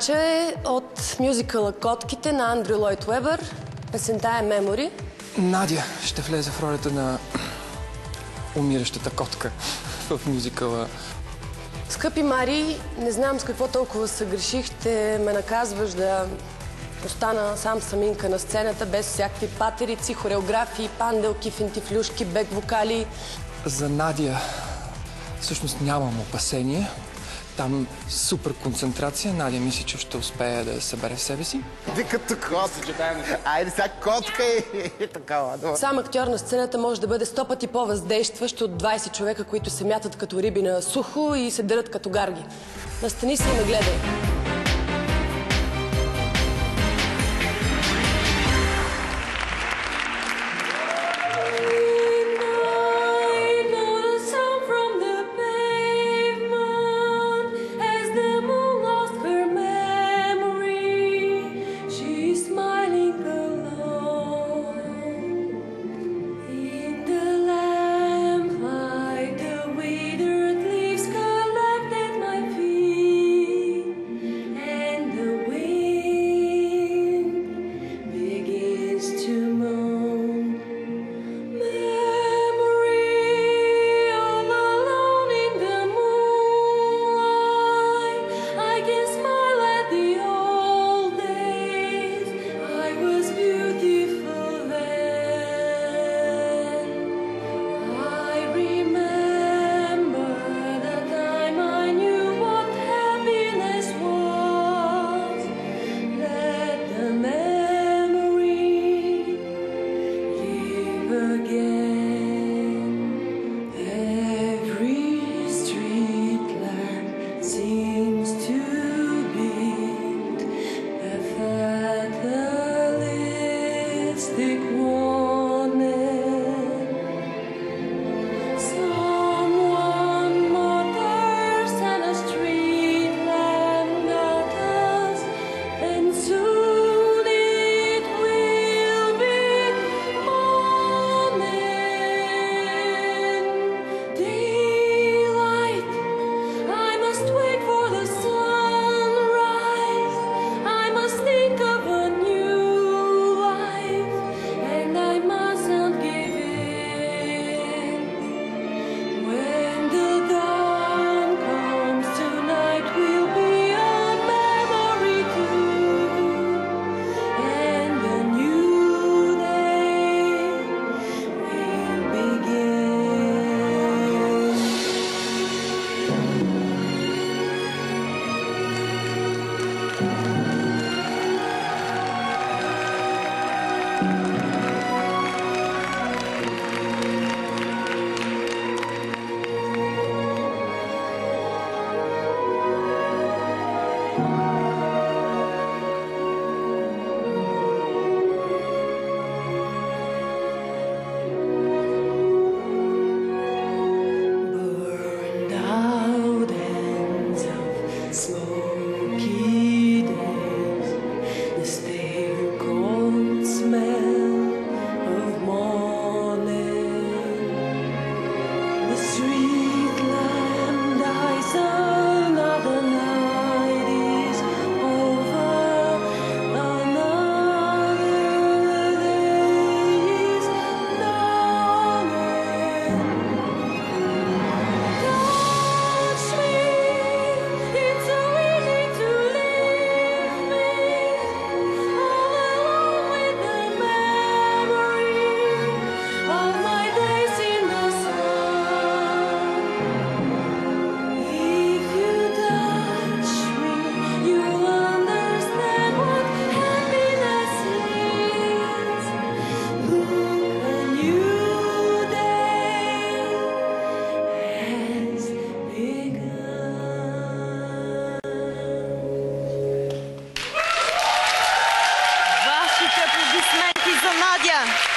Че от мюзикъла "Котките" на Андрю Лойд Уебър. Песента е "Memory". Надя ще влезе в ролята на умиращата котка в мюзикъла. Скъпи Мари, не знам с какво толкова съгрешихте, ме наказваш да остана сам саминка на сцената, без всякакви патерици, хореографии, панделки, финтифлюшки, бек-вокали. За Надя всъщност нямам опасение. Там супер концентрация. Надя мисли, че ще успее да събере в себе си. Ти като котка. Айде сега котка и такава. Сам актьор на сцената може да бъде 100 пъти по-въздействащ от 20 човека, които се мятат като риби на сухо и се дърят като гарги. Настани се и ме гледай. Аплодисменти за Надя!